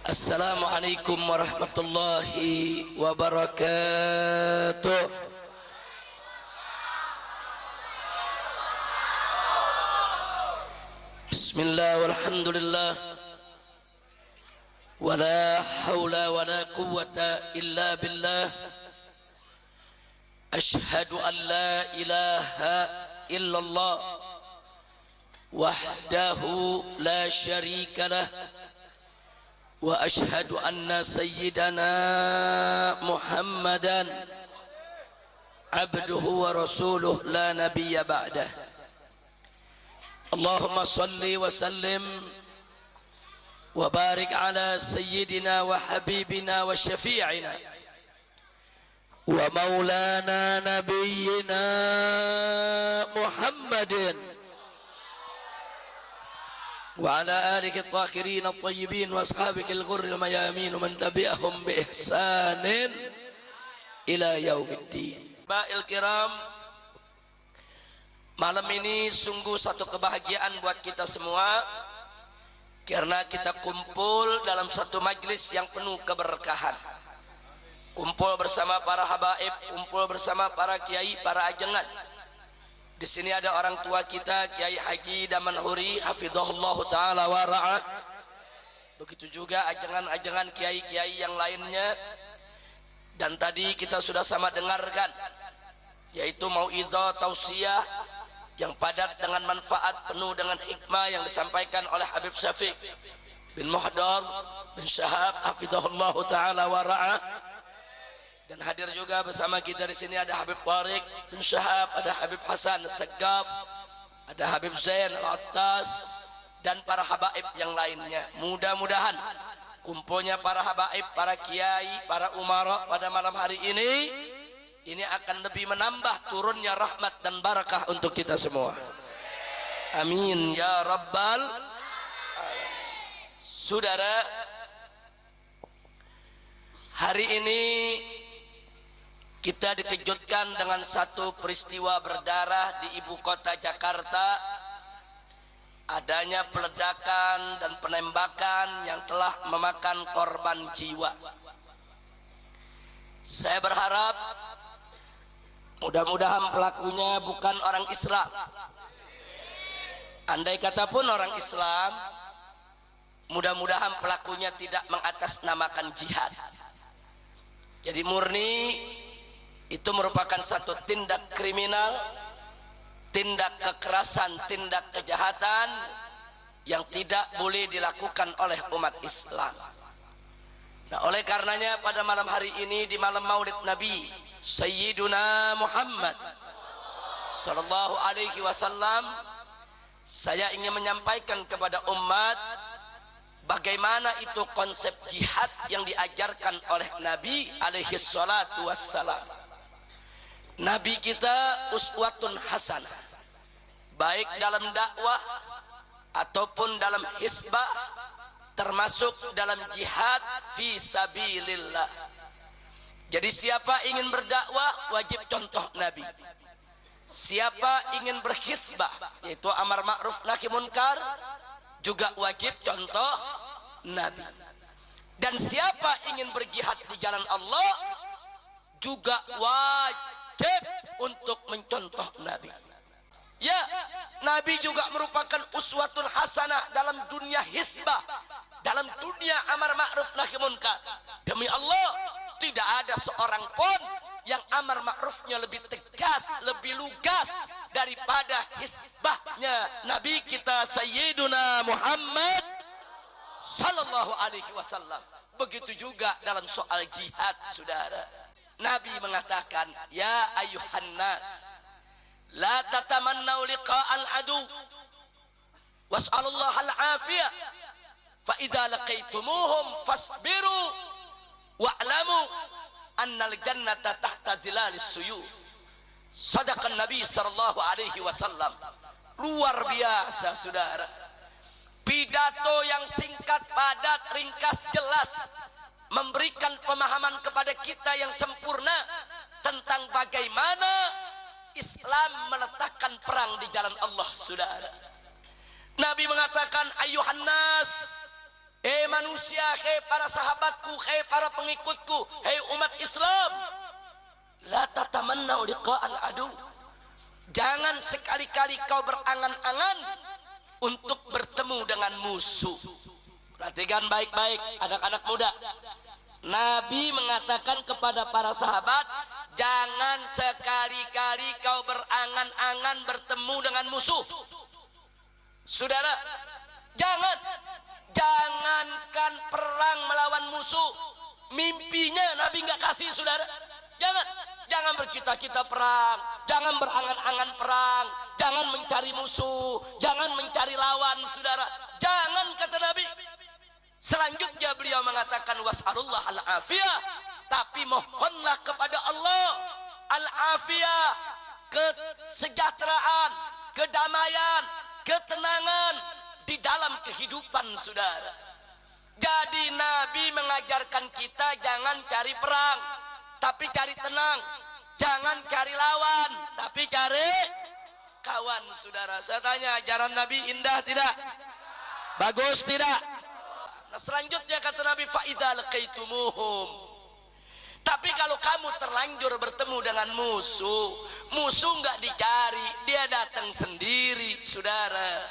Assalamualaikum warahmatullahi wabarakatuh. Bismillah walhamdulillah wala hawla wala quwwata illa billah. Ashhadu an la ilaha illallah wahdahu la syarika lah wa ashhadu anna sayyidana Muhammadan abduhu wa rasuluh la nabiyya ba'dah. Allahumma salli wa sallim wa barik ala sayyidina wa habibina wa syafi'ina wa maulana nabiyyina Muhammadin وعلى آله الطاهرين الطيبين وأصحابه الغر الميامين ومن تبعهم بإحسان إلى يوم الدين. Baik kiram, malam ini sungguh satu kebahagiaan buat kita semua karena kita kumpul dalam satu majlis yang penuh keberkahan. Kumpul bersama para habaib, kumpul bersama para kiai, para ajengan. Di sini ada orang tua kita Kiai Haji Damanhuri hafizahullah taala wa ra'ah. Begitu juga ajengan-ajengan kiai-kiai yang lainnya. Dan tadi kita sudah sama dengarkan yaitu mau'izah tausiah yang padat dengan manfaat, penuh dengan hikmah yang disampaikan oleh Habib Syafiq bin Muhdar bin Syahab hafizahullah taala wa ra'ah. Dan hadir juga bersama kita di sini ada Habib Tariq bin Syahab, ada Habib Hasan Segaf, ada Habib Zain Al-Attas dan para habaib yang lainnya. Mudah-mudahan kumpulnya para habaib, para kiai, para umara pada malam hari ini akan lebih menambah turunnya rahmat dan barakah untuk kita semua. Amin ya rabbal alamin. Saudara, hari ini kita dikejutkan dengan satu peristiwa berdarah di ibu kota Jakarta. Adanya peledakan dan penembakan yang telah memakan korban jiwa. Saya berharap mudah-mudahan pelakunya bukan orang Islam. Andai kata pun orang Islam, mudah-mudahan pelakunya tidak mengatasnamakan jihad. Jadi murni itu merupakan satu tindak kriminal, tindak kekerasan, tindak kejahatan yang tidak boleh dilakukan oleh umat Islam. Nah, oleh karenanya pada malam hari ini di malam Maulid Nabi Sayyiduna Muhammad sallallahu alaihi wasallam, saya ingin menyampaikan kepada umat bagaimana itu konsep jihad yang diajarkan oleh Nabi alaihi salatu wassalam. Nabi kita uswatun hasanah, baik dalam dakwah ataupun dalam hisbah, termasuk dalam jihad fi sabilillah. Jadi siapa ingin berdakwah wajib contoh Nabi. Siapa ingin berhisbah yaitu amar ma'ruf nahi munkar juga wajib contoh Nabi. Dan siapa ingin berjihad di jalan Allah juga wajib untuk mencontoh Nabi. Ya, Nabi juga merupakan uswatun hasanah dalam dunia hisbah, dalam dunia amar ma'ruf nahi munkar. Demi Allah, tidak ada seorang pun yang amar ma'rufnya lebih tegas, lebih lugas daripada hisbahnya Nabi kita Sayyiduna Muhammad sallallahu alaihi wasallam. Begitu juga dalam soal jihad, saudara. Nabi mengatakan, ya ayuhan nas, la tatamannau liqa'al adu was'alullaha al-afiyah fa idza laqaitumuhum fasbiru wa'lamu annal jannata tahta dhilalis suyuf. Sadaqan Nabi sallallahu alaihi wasallam. Luar biasa, saudara. Pidato yang singkat, padat, ringkas, jelas, memberikan pemahaman kepada kita yang sempurna tentang bagaimana Islam meletakkan perang di jalan Allah, saudara. Nabi mengatakan, ayuhan nas, manusia manusia, hei para sahabatku, hei para pengikutku, hei umat Islam, la tatamannau liqa'al adu. Jangan sekali-kali kau berangan-angan untuk bertemu dengan musuh. Perhatikan baik-baik anak-anak muda. Nabi mengatakan kepada para sahabat, jangan sekali-kali kau berangan-angan bertemu dengan musuh. Saudara, jangankan perang melawan musuh, mimpinya Nabi nggak kasih, saudara. Jangan bercita-cita perang, jangan berangan-angan perang, jangan mencari musuh, jangan mencari lawan, saudara. Jangan, kata Nabi. Selanjutnya beliau mengatakan was'alullah al-afiyah, tapi mohonlah kepada Allah al-afiyah, kesejahteraan, kedamaian, ketenangan di dalam kehidupan, saudara. Jadi Nabi mengajarkan kita jangan cari perang, tapi cari tenang. Jangan cari lawan, tapi cari kawan, saudara. Saya tanya, ajaran Nabi indah tidak? Bagus tidak? Nah, selanjutnya kata Nabi, fa'idza laqaitumuhum. Tapi kalau kamu terlanjur bertemu dengan musuh nggak dicari, dia datang sendiri, saudara.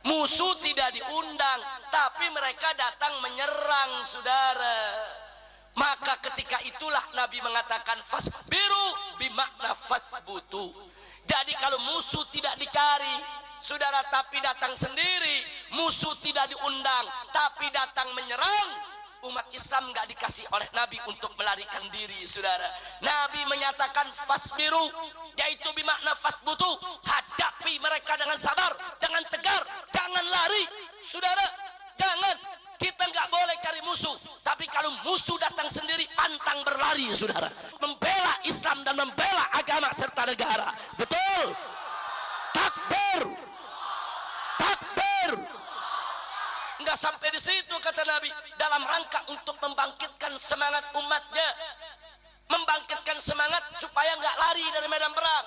Musuh tidak diundang, tapi mereka datang menyerang, saudara. Maka ketika itulah Nabi mengatakan fasbiru bimakna fasbutu. Jadi kalau musuh tidak dicari, saudara, tapi datang sendiri, musuh tidak diundang tapi datang menyerang, umat Islam nggak dikasih oleh Nabi untuk melarikan diri, saudara. Nabi menyatakan fasbiru, yaitu bimakna fasbutu, hadapi mereka dengan sabar, dengan tegar, jangan lari, saudara. Jangan. Kita nggak boleh cari musuh, tapi kalau musuh datang sendiri, pantang berlari, saudara. Membela Islam dan membela agama serta negara. Betul? Takbir, takbir. Nggak sampai di situ, kata Nabi, dalam rangka untuk membangkitkan semangat umatnya, membangkitkan semangat supaya nggak lari dari medan perang,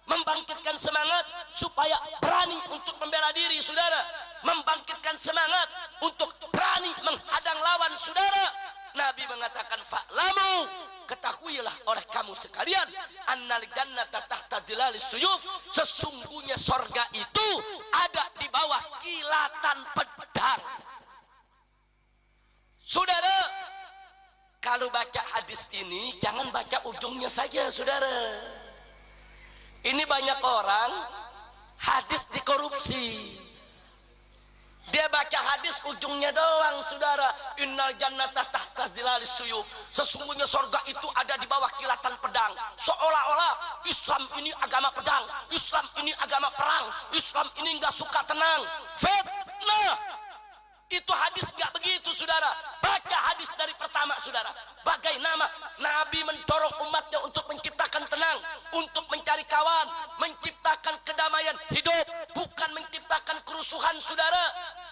membangkitkan semangat supaya berani untuk membela diri, saudara, membangkitkan semangat untuk berani menghadang lawan, saudara. Nabi mengatakan fa'lamu, ketahuilah oleh kamu sekalian, annal jannata tahta dhilalis suyuf, sesungguhnya sorga itu ada di bawah kilatan pedang. Saudara, kalau baca hadis ini jangan baca ujungnya saja, saudara. Ini banyak orang hadis dikorupsi. Dia baca hadis ujungnya doang, saudara. Innal jannata tahta dhilalis suyuf, sesungguhnya sorga itu ada di bawah kilatan pedang. Seolah-olah Islam ini agama pedang, Islam ini agama perang, Islam ini nggak suka tenang. Fitnah. Itu hadis nggak begitu, saudara. Baca hadis dari pertama, saudara. Bagaimana Nabi mendorong umatnya untuk menciptakan tenang, untuk mencari kawan, menciptakan kedamaian hidup, bukan menciptakan kerusuhan, saudara.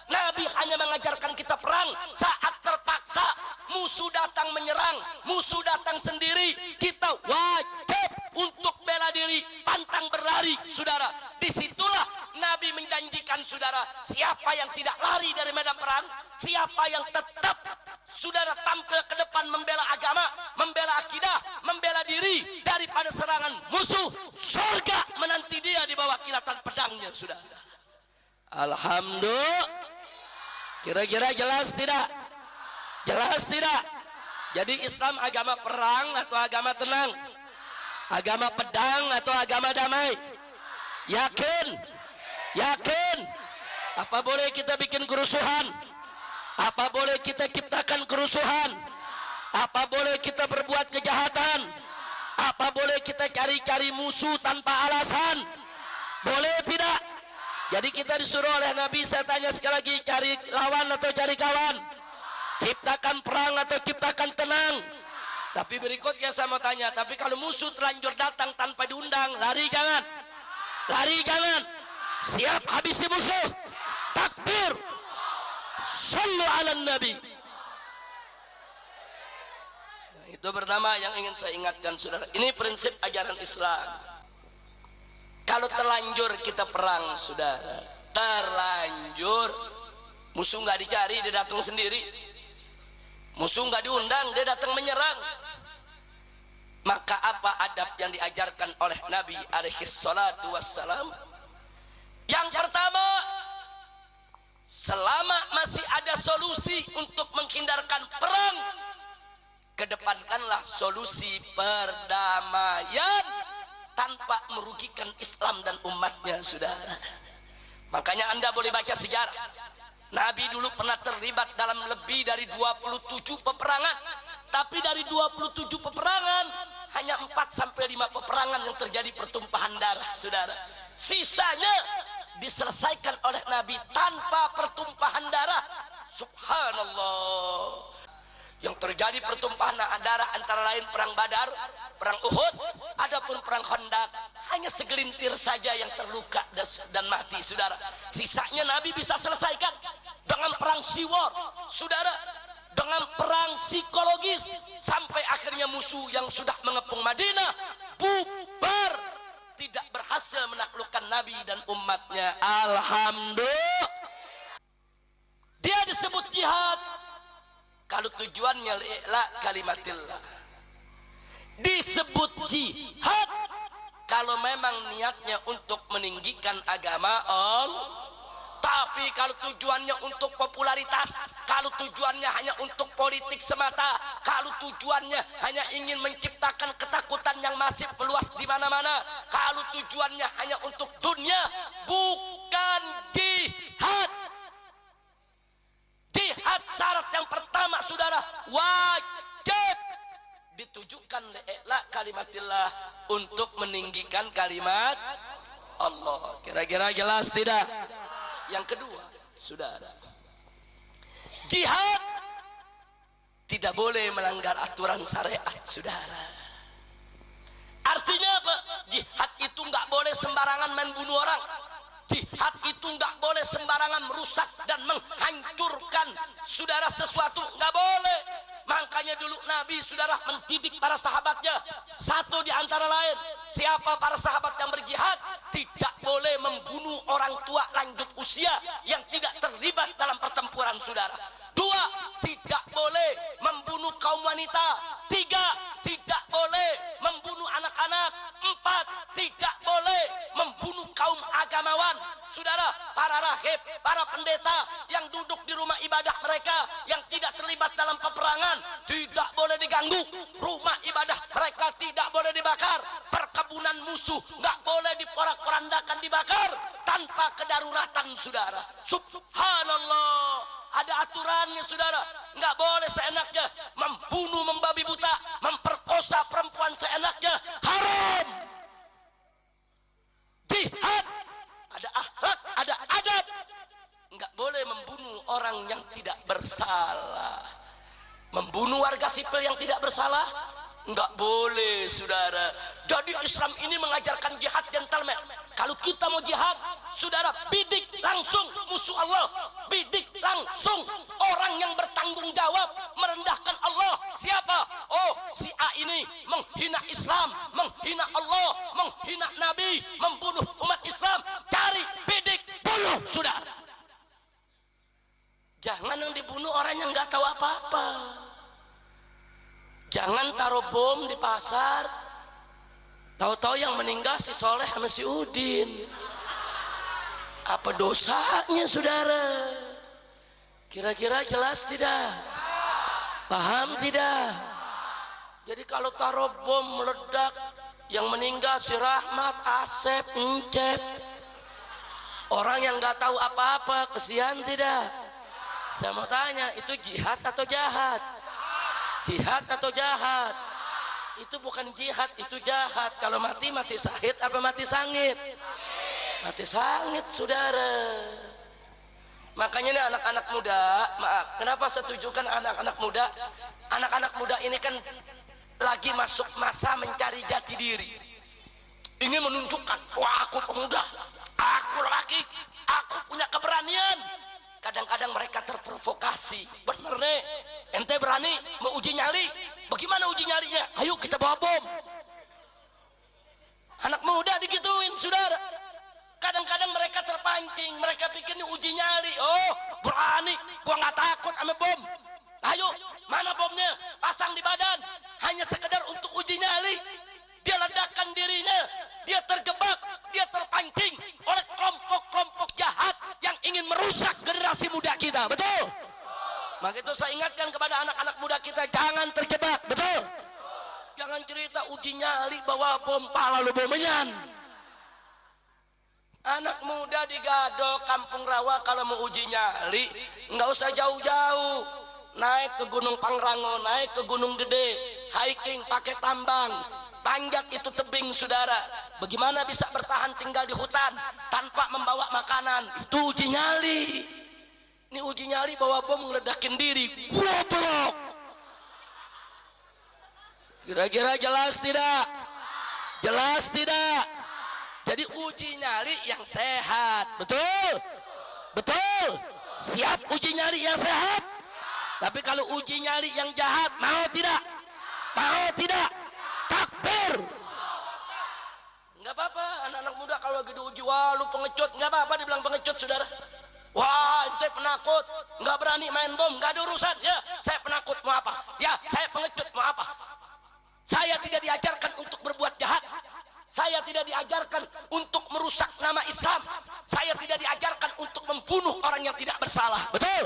Nabi hanya mengajarkan kita perang saat terpaksa, musuh datang menyerang, musuh datang sendiri, kita wajib untuk bela diri, pantang berlari, saudara. Disitulah Nabi menjanjikan, saudara, siapa yang tidak lari dari medan perang, siapa yang tetap, saudara, tampil ke depan membela agama, membela akidah, membela diri daripada serangan musuh, surga menanti dia di bawah kilatan pedangnya, saudara. Alhamdulillah. Kira-kira jelas tidak? Jelas tidak? Jadi Islam agama perang atau agama tenang? Agama pedang atau agama damai? Yakin? Yakin? Apa boleh kita bikin kerusuhan? Apa boleh kita ciptakan kerusuhan? Apa boleh kita berbuat kejahatan? Apa boleh kita cari-cari musuh tanpa alasan? Boleh tidak? Jadi kita disuruh oleh Nabi, saya tanya sekali lagi, cari lawan atau cari kawan? Ciptakan perang atau ciptakan tenang? Tapi berikutnya saya mau tanya, tapi kalau musuh terlanjur datang tanpa diundang, lari jangan? Lari jangan? Siap habisi musuh? Takbir! Sallu ala Nabi. Nah, itu pertama yang ingin saya ingatkan, saudara. Ini prinsip ajaran Islam. Kalau terlanjur kita perang, saudara, terlanjur musuh nggak dicari, dia datang sendiri, Musuh nggak diundang, dia datang menyerang. Maka apa adab yang diajarkan oleh Nabi alaihi salatu wassalam? Yang pertama, selama masih ada solusi untuk menghindarkan perang, kedepankanlah solusi perdamaian tanpa merugikan Islam dan umatnya, saudara. Makanya Anda boleh baca sejarah. Nabi dulu pernah terlibat dalam lebih dari 27 peperangan. Tapi dari 27 peperangan, hanya 4 sampai 5 peperangan yang terjadi pertumpahan darah, saudara. Sisanya diselesaikan oleh Nabi tanpa pertumpahan darah. Subhanallah. Yang terjadi pertumpahan darah antara lain perang Badar, perang Uhud, adapun perang Khandaq hanya segelintir saja yang terluka dan mati, saudara. Sisanya Nabi bisa selesaikan dengan perang Siwar, saudara, dengan perang psikologis, sampai akhirnya musuh yang sudah mengepung Madinah bubar, tidak berhasil menaklukkan Nabi dan umatnya. Alhamdulillah. Dia disebut jihad kalau tujuannya la kalimatillah. Disebut jihad kalau memang niatnya untuk meninggikan agama Allah. Tapi kalau tujuannya untuk popularitas, kalau tujuannya hanya untuk politik semata, kalau tujuannya hanya ingin menciptakan ketakutan yang masif meluas di mana-mana, kalau tujuannya hanya untuk dunia, bukan jihad. Jihad syarat yang pertama, saudara, wajib ditujukan li'la kalimatillah, untuk meninggikan kalimat Allah. Kira-kira jelas tidak? Yang kedua, saudara, jihad tidak boleh melanggar aturan syariat, saudara. Artinya apa? Jihad itu nggak boleh sembarangan main bunuh orang. Jihad itu nggak boleh sembarangan merusak dan menghancurkan, saudara, sesuatu, nggak boleh. Makanya dulu Nabi, saudara, mendidik para sahabatnya. Satu di antara lain, siapa para sahabat yang berjihad tidak boleh membunuh orang tua lanjut usia yang tidak terlibat dalam pertempuran, saudara. Dua, tidak boleh membunuh kaum wanita. Tiga, tidak boleh membunuh anak-anak. Empat, tidak boleh membunuh kaum agamawan, saudara, para rahib, para pendeta yang duduk di rumah ibadah mereka yang tidak terlibat dalam peperangan tidak boleh diganggu. Rumah ibadah mereka tidak boleh dibakar. Perkebunan musuh nggak boleh diporak-porandakan dibakar tanpa kedaruratan, saudara. Subhanallah, ada aturannya, saudara. Nggak boleh seenaknya membunuh, membabi buta, memperkosa perempuan seenaknya, haram. Jihad ada akhlak, ada adab. Nggak boleh membunuh orang yang tidak bersalah. Membunuh warga sipil yang tidak bersalah nggak boleh, saudara. Jadi Islam ini mengajarkan jihad gentleman. Kalau kita mau jihad, saudara, bidik langsung musuh Allah, bidik langsung orang yang bertanggung jawab merendahkan Allah. Siapa? Oh, si A ini menghina Islam, menghina Allah, menghina Nabi, membunuh umat Islam. Cari, bidik, bunuh, saudara. Jangan yang dibunuh orang yang nggak tahu apa-apa. Jangan taruh bom di pasar, tahu-tahu yang meninggal si Soleh sama si Udin. Apa dosanya, saudara? Kira-kira jelas tidak? Paham tidak? Jadi kalau taruh bom meledak, yang meninggal si Rahmat, Asep, Encep, orang yang nggak tahu apa-apa, kesian tidak? Saya mau tanya, itu jihad atau jahat? Jihad atau jahat? Itu bukan jihad, itu jahat. Kalau mati, mati syahid apa mati sangit? Mati sangit, saudara. Makanya ini anak-anak muda, maaf, kenapa saya tujukan anak-anak muda? Anak-anak muda ini kan lagi masuk masa mencari jati diri. Ingin menunjukkan, wah, aku pemuda, aku lelaki, aku punya keberanian. Kadang-kadang mereka terprovokasi. Bener nih, ente berani mau uji nyali? Bagaimana uji nyalinya? Ayo kita bawa bom. Anak muda digituin, saudara. Kadang-kadang mereka terpancing, mereka pikir ini uji nyali. Oh, berani, gua nggak takut sama bom. Ayo, mana bomnya? Pasang di badan. Hanya sekedar untuk uji nyali. Dia ledakan dirinya. Dia terjebak, dia terpancing oleh kelompok-kelompok jahat yang ingin merusak generasi muda kita. Betul? Maka itu saya ingatkan kepada anak-anak muda kita, jangan terjebak. Betul? Jangan cerita uji nyali bawa bom pala lu bomenyan. Anak muda di Gado, Kampung Rawa kalau mau uji nyali nggak usah jauh-jauh, naik ke Gunung Pangrango, naik ke Gunung Gede, hiking pakai tambang, panjat itu tebing saudara. Bagaimana bisa bertahan tinggal di hutan tanpa membawa makanan? Itu uji nyali. Ini uji nyali bawa bom ngeledakin diri. Goblok. Kira-kira jelas tidak? Jelas tidak? Jadi uji nyali yang sehat. Betul? Betul? Siap uji nyali yang sehat? Tapi kalau uji nyali yang jahat, mau tidak? Mau tidak? Takbir. Enggak apa-apa, anak-anak muda kalau lagi diuji, wah lu pengecut, enggak apa-apa dibilang pengecut saudara. Wah ente penakut, enggak berani main bom, enggak ada urusan. Ya, saya penakut mau apa? Ya, saya pengecut mau apa? Saya tidak diajarkan untuk berbuat jahat. Saya tidak diajarkan untuk merusak nama Islam. Saya tidak diajarkan untuk membunuh orang yang tidak bersalah. Betul?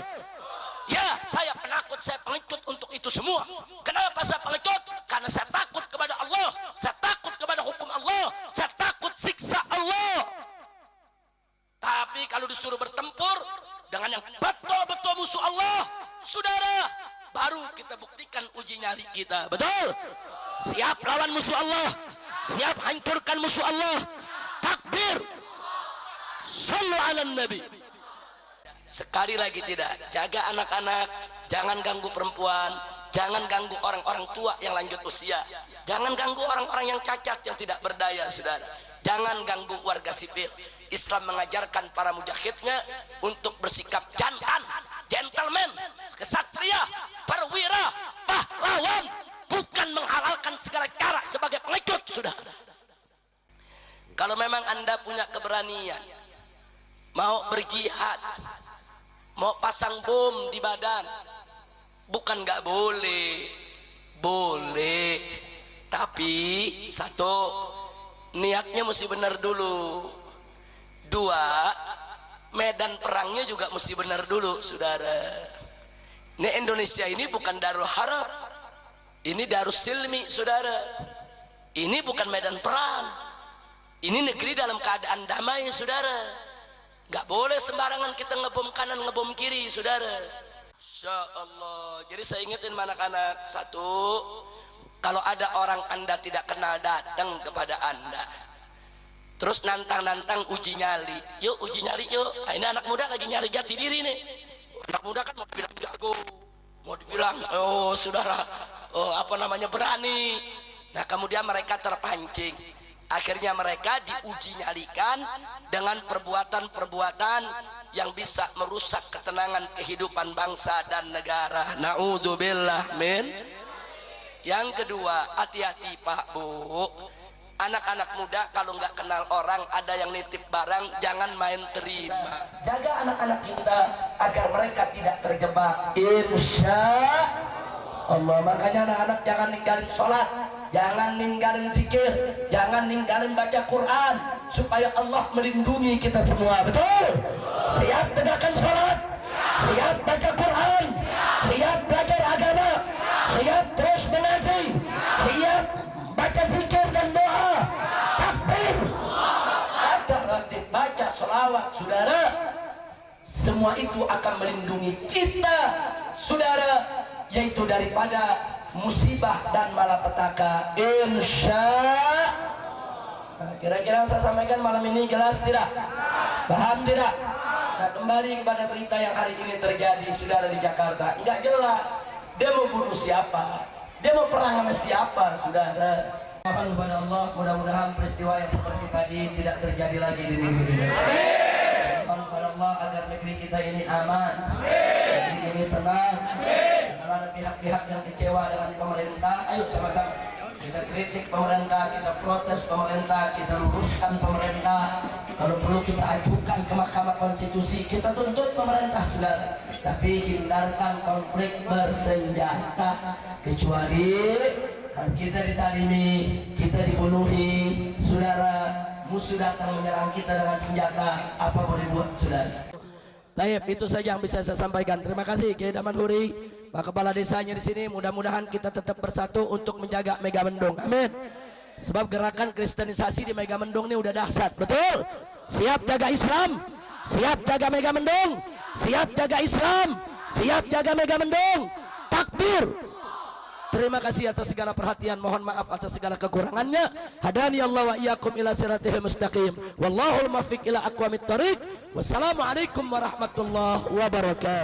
Ya, saya penakut, saya pengecut untuk itu semua. Kenapa saya pengecut? Karena saya takut kepada Allah. Saya takut kepada hukum Allah. Saya takut siksa Allah. Tapi kalau disuruh bertempur dengan yang betul-betul musuh Allah, saudara, baru kita buktikan uji nyali kita. Betul? Siap lawan musuh Allah, siap hancurkan musuh Allah. Takbir. Sallu ala Nabi. Sekali lagi tidak, jaga anak-anak, jangan ganggu perempuan, jangan ganggu orang-orang tua yang lanjut usia, jangan ganggu orang-orang yang cacat yang tidak berdaya saudara, jangan ganggu warga sipil. Islam mengajarkan para mujahidnya untuk bersikap jantan, gentleman, kesatria, perwira, pahlawan, bukan menghalalkan segala cara sebagai pengecut. Sudah. Kalau memang Anda punya keberanian mau berjihad, mau pasang bom di badan, bukan nggak boleh, boleh, tapi satu, niatnya mesti benar dulu. Dua, medan perangnya juga mesti benar dulu saudara. Ini Indonesia ini bukan Darul Harab, ini Darus Silmi saudara. Ini bukan medan perang, ini negeri dalam keadaan damai saudara. Gak boleh sembarangan kita ngebom kanan ngebom kiri saudara. Insya Allah. Jadi saya ingetin anak-anak, satu, kalau ada orang Anda tidak kenal datang kepada Anda terus nantang-nantang uji nyali, yuk uji nyali yuk. Nah, ini anak muda lagi nyari jati diri nih. Anak muda kan mau dibilang jago, mau dibilang oh saudara, oh apa namanya berani. Nah kemudian mereka terpancing, akhirnya mereka diuji nyalikan dengan perbuatan-perbuatan yang bisa merusak ketenangan kehidupan bangsa dan negara. Na'udzubillah min. Yang kedua, hati-hati Pak Bu, anak-anak muda kalau nggak kenal orang, ada yang nitip barang, jangan main terima. Jaga anak-anak kita agar mereka tidak terjebak. Insya Allah. Makanya anak-anak jangan ninggalin sholat, jangan ninggalin zikir, jangan ninggalin baca Quran, supaya Allah melindungi kita semua. Betul? Siap tegakkan sholat, siap baca Quran, siap belajar agama, siap terus mengaji, siap baca zikir dan doa. Takbir. Baca ratib, baca sholawat saudara. Semua itu akan melindungi kita saudara, yaitu daripada musibah dan malapetaka. Insya Allah. Kira-kira saya sampaikan malam ini jelas tidak? Paham tidak? Nah, kembali kepada berita yang hari ini terjadi saudara di Jakarta. Enggak jelas dia mau bunuh siapa, dia mau perang sama siapa saudara. Mohon kepada Allah, mudah-mudahan peristiwa yang seperti tadi tidak terjadi lagi di negeri ini. Mohon kepada Allah agar negeri kita ini aman, negeri ini tenang. Kalau ada pihak-pihak yang kecewa dengan pemerintah, ayo sama-sama Kita kritik pemerintah, kita protes pemerintah, kita luruskan pemerintah. Kalau perlu kita ajukan ke Mahkamah Konstitusi, kita tuntut pemerintah, saudara. Tapi hindarkan konflik bersenjata, kecuali kita ditalimi, kita dibunuhi, saudara, musuh datang menyerang kita dengan senjata, apa boleh buat, saudara? Baik, itu saja yang bisa saya sampaikan. Terima kasih Kiai Daman Huri, Pak Kepala Desanya di sini. Mudah-mudahan kita tetap bersatu untuk menjaga Megamendung. Amin. Sebab gerakan kristenisasi di Megamendung ini udah dahsyat, betul? Siap jaga Islam, siap jaga Megamendung, siap jaga Islam, siap jaga Megamendung. Takbir. Terima kasih atas segala perhatian. Mohon maaf atas segala kekurangannya. Hadani Allah wa iyyakum ila siratal mustaqim. Wallahul muwaffiq ila aqwamit thoriq. Wassalamualaikum warahmatullahi wabarakatuh.